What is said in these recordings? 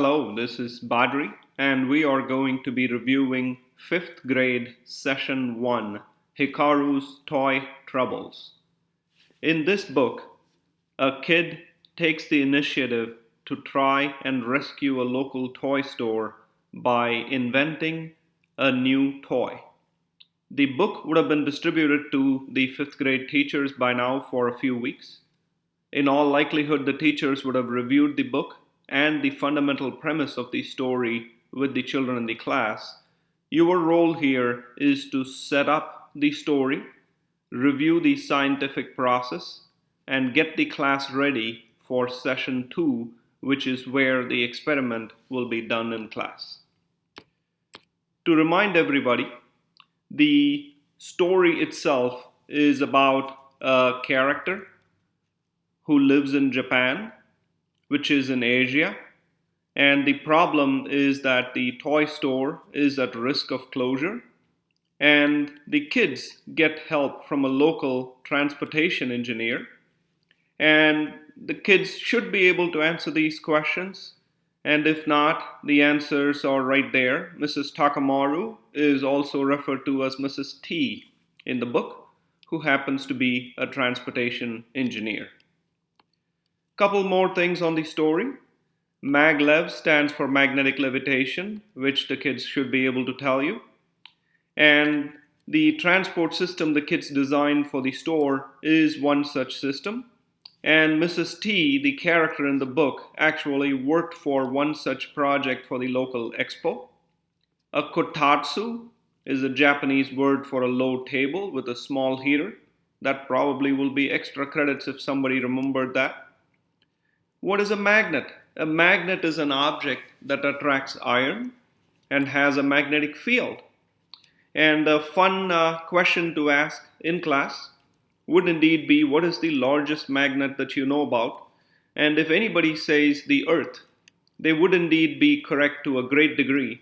Hello, this is Badri, and we are going to be reviewing 5th grade session 1, Hikaru's Toy Troubles. In this book, a kid takes the initiative to try and rescue a local toy store by inventing a new toy. The book would have been distributed to the 5th grade teachers by now for a few weeks. In all likelihood, the teachers would have reviewed the book and the fundamental premise of the story with the children in the class. Your role here is to set up the story, review the scientific process, and get the class ready for session 2, which is where the experiment will be done in class. To remind everybody, the story itself is about a character who lives in Japan, which is in Asia, and the problem is that the toy store is at risk of closure, and the kids get help from a local transportation engineer, and the kids should be able to answer these questions, and if not, the answers are right there. Mrs. Takamaru is also referred to as Mrs. T in the book, who happens to be a transportation engineer. Couple more things on the story. Maglev stands for magnetic levitation, which the kids should be able to tell you. And the transport system the kids designed for the store is one such system. And Mrs. T, the character in the book, actually worked for one such project for the local expo. A kotatsu is a Japanese word for a low table with a small heater. That probably will be extra credits if somebody remembered that. What is a magnet? A magnet is an object that attracts iron and has a magnetic field. And a fun question to ask in class would indeed be, what is the largest magnet that you know about? And if anybody says the Earth, they would indeed be correct to a great degree.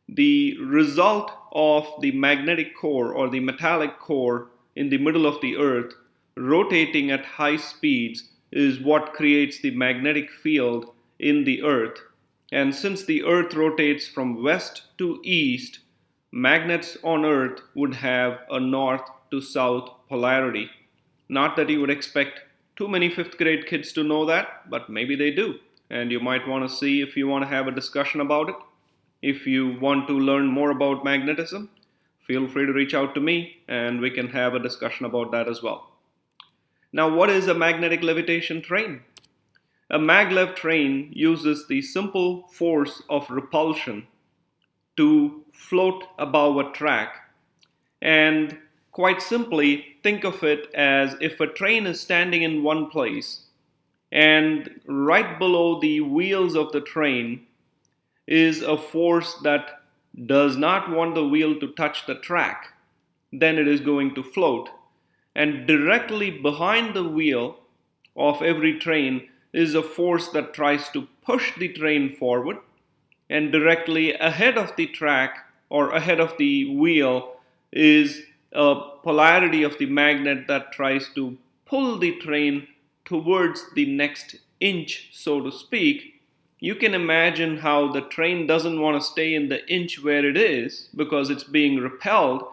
The result of the magnetic core or the metallic core in the middle of the Earth rotating at high speeds is what creates the magnetic field in the Earth. And since the Earth rotates from west to east, magnets on Earth would have a north to south polarity. Not that you would expect too many 5th grade kids to know that, but maybe they do. And you might want to see if you want to have a discussion about it. If you want to learn more about magnetism, feel free to reach out to me and we can have a discussion about that as well. Now, what is a magnetic levitation train? A maglev train uses the simple force of repulsion to float above a track. And quite simply, think of it as if a train is standing in one place and right below the wheels of the train is a force that does not want the wheel to touch the track, then it is going to float. And directly behind the wheel of every train is a force that tries to push the train forward. And directly ahead of the track or ahead of the wheel is a polarity of the magnet that tries to pull the train towards the next inch, so to speak. You can imagine how the train doesn't want to stay in the inch where it is because it's being repelled,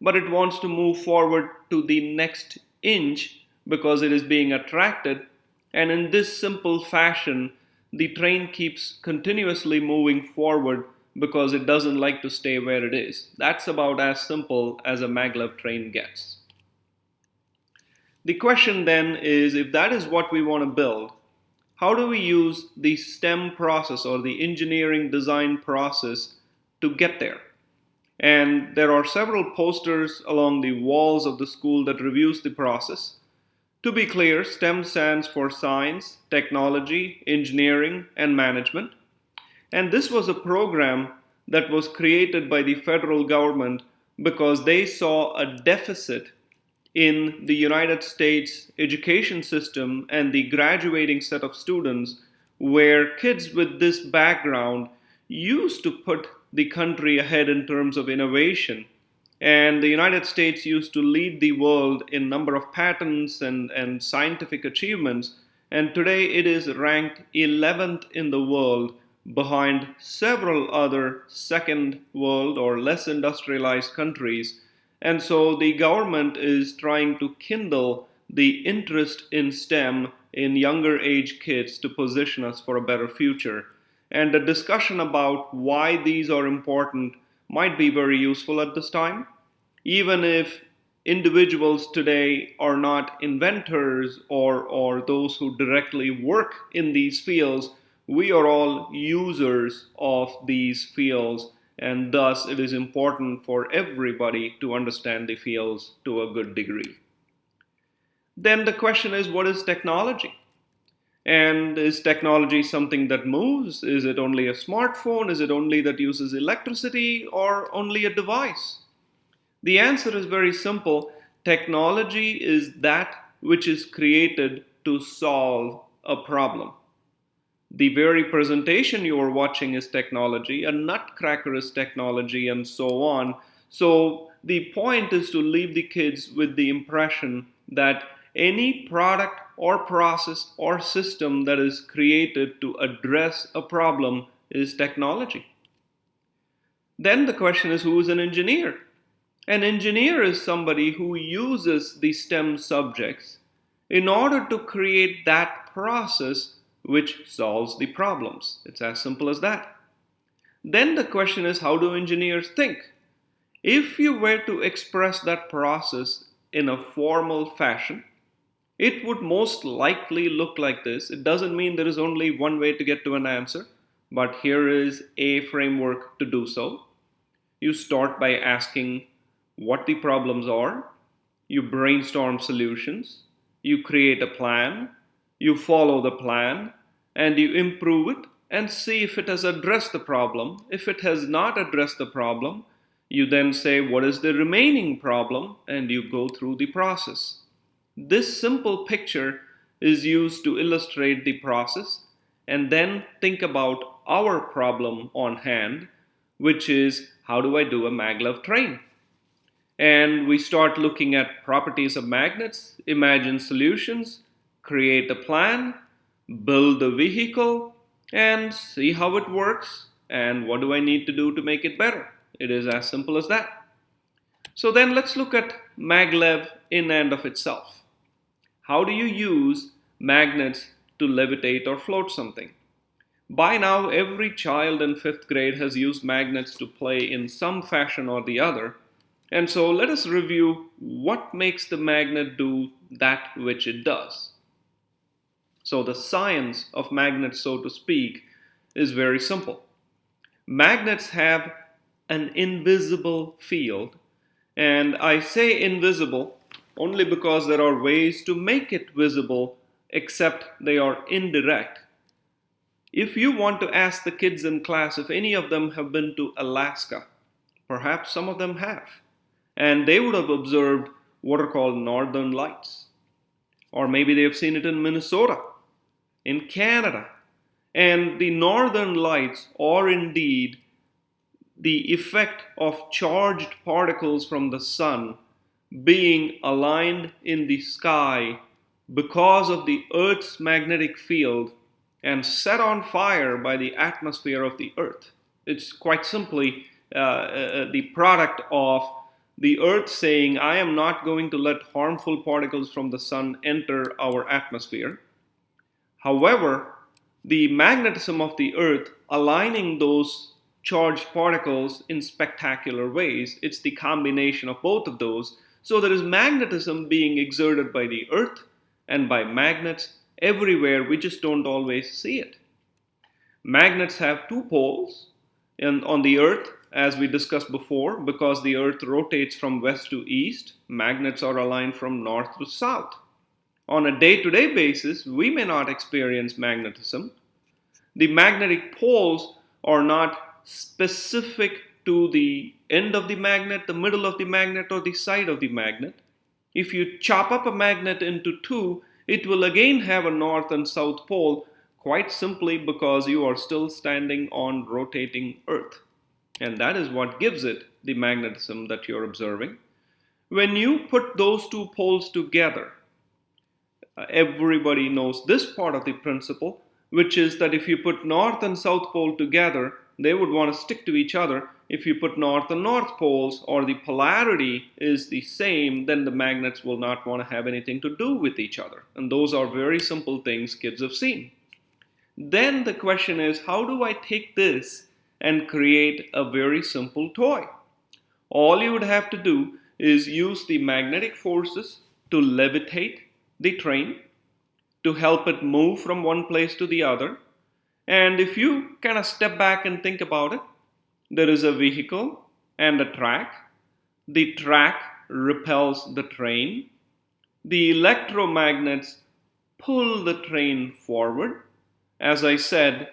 but it wants to move forward to the next inch because it is being attracted. And in this simple fashion, the train keeps continuously moving forward because it doesn't like to stay where it is. That's about as simple as a maglev train gets. The question then is, if that is what we want to build, how do we use the STEM process or the engineering design process to get there? And there are several posters along the walls of the school that reviews the process. To be clear, STEM stands for science, technology, engineering, and management. And this was a program that was created by the federal government because they saw a deficit in the United States education system and the graduating set of students, where kids with this background used to put the country ahead in terms of innovation. And the United States used to lead the world in number of patents and scientific achievements. And today it is ranked 11th in the world behind several other second world or less industrialized countries. And so the government is trying to kindle the interest in STEM in younger age kids to position us for a better future. And a discussion about why these are important might be very useful at this time. Even if individuals today are not inventors or those who directly work in these fields, we are all users of these fields, and thus it is important for everybody to understand the fields to a good degree. Then the question is, what is technology? And is technology something that moves? Is it only a smartphone? Is it only that uses electricity, or only a device? The answer is very simple. Technology is that which is created to solve a problem. The very presentation you are watching is technology, a nutcracker is technology, and so on. So the point is to leave the kids with the impression that any product or process or system that is created to address a problem is technology. Then the question is, who is an engineer? An engineer is somebody who uses the STEM subjects in order to create that process which solves the problems. It's as simple as that. Then the question is, how do engineers think? If you were to express that process in a formal fashion, it would most likely look like this. It doesn't mean there is only one way to get to an answer, but here is a framework to do so. You start by asking what the problems are, you brainstorm solutions, you create a plan, you follow the plan, and you improve it and see if it has addressed the problem. If it has not addressed the problem, you then say, what is the remaining problem? And you go through the process. This simple picture is used to illustrate the process, and then think about our problem on hand, which is, how do I do a maglev train? And we start looking at properties of magnets, imagine solutions, create a plan, build a vehicle, and see how it works, and what do I need to do to make it better. It is as simple as that. So then let's look at maglev in and of itself. How do you use magnets to levitate or float something? By now, every child in 5th grade has used magnets to play in some fashion or the other. And so let us review what makes the magnet do that which it does. So the science of magnets, so to speak, is very simple. Magnets have an invisible field, and I say invisible only because there are ways to make it visible, except they are indirect. If you want to ask the kids in class if any of them have been to Alaska, perhaps some of them have, and they would have observed what are called northern lights. Or maybe they have seen it in Minnesota, in Canada. And the northern lights are indeed the effect of charged particles from the sun being aligned in the sky because of the Earth's magnetic field and set on fire by the atmosphere of the Earth. It's quite simply the product of the Earth saying, I am not going to let harmful particles from the sun enter our atmosphere. However, the magnetism of the Earth aligning those charged particles in spectacular ways, it's the combination of both of those. So there is magnetism being exerted by the Earth and by magnets everywhere. We just don't always see it. Magnets have two poles, and on the Earth, as we discussed before, because the Earth rotates from west to east, magnets are aligned from north to south. On a day-to-day basis, we may not experience magnetism. The magnetic poles are not specific to the end of the magnet, the middle of the magnet, or the side of the magnet. If you chop up a magnet into two, it will again have a north and south pole, quite simply because you are still standing on rotating Earth. And that is what gives it the magnetism that you're observing. When you put those two poles together, everybody knows this part of the principle, which is that if you put North and South Pole together, they would want to stick to each other. If you put North and North Poles, or the polarity is the same, then the magnets will not want to have anything to do with each other. And those are very simple things kids have seen. Then the question is, how do I take this and create a very simple toy? All you would have to do is use the magnetic forces to levitate the train, to help it move from one place to the other. And if you kind of step back and think about it, there is a vehicle and a track. The track repels the train. The electromagnets pull the train forward. As I said,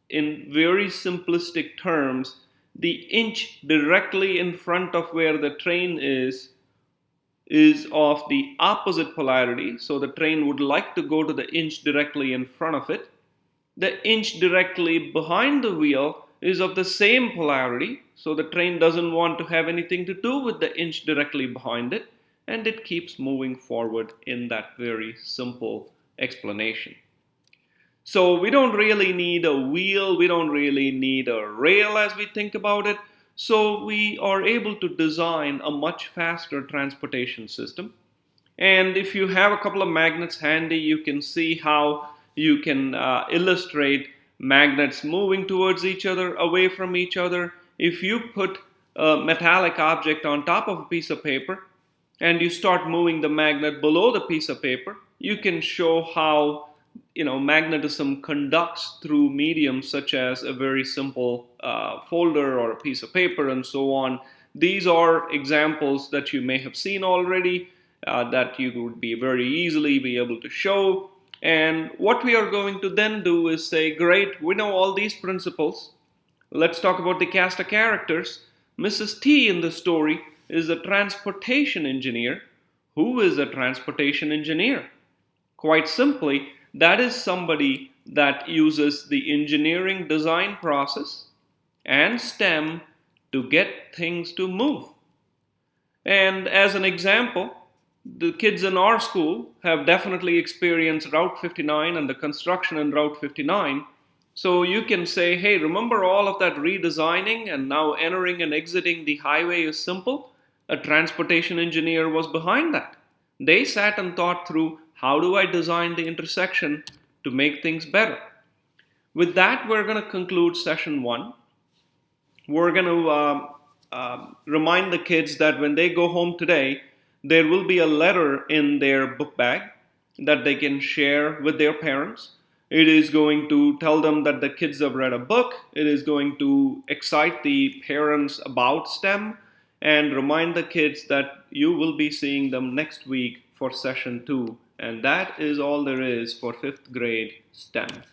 in very simplistic terms, the inch directly in front of where the train is of the opposite polarity. So the train would like to go to the inch directly in front of it. The inch directly behind the wheel is of the same polarity. So the train doesn't want to have anything to do with the inch directly behind it. And it keeps moving forward in that very simple explanation. So we don't really need a wheel, we don't really need a rail as we think about it. So we are able to design a much faster transportation system. And if you have a couple of magnets handy, you can see how you can illustrate magnets moving towards each other, away from each other. If you put a metallic object on top of a piece of paper and you start moving the magnet below the piece of paper, you can show how magnetism conducts through mediums such as a very simple folder or a piece of paper and so on. These are examples that you may have seen already that you would be very easily be able to show. And what we are going to then do is say, great, we know all these principles. Let's talk about the cast of characters. Mrs. T in the story is a transportation engineer. Who is a transportation engineer? Quite simply, that is somebody that uses the engineering design process and STEM to get things to move. And as an example, the kids in our school have definitely experienced Route 59 and the construction in Route 59. So you can say, hey, remember all of that redesigning and now entering and exiting the highway is simple? A transportation engineer was behind that. They sat and thought through, how do I design the intersection to make things better? With that, we're going to conclude session 1. We're going to remind the kids that when they go home today, there will be a letter in their book bag that they can share with their parents. It is going to tell them that the kids have read a book. It is going to excite the parents about STEM and remind the kids that you will be seeing them next week for session 2. And that is all there is for 5th grade STEM.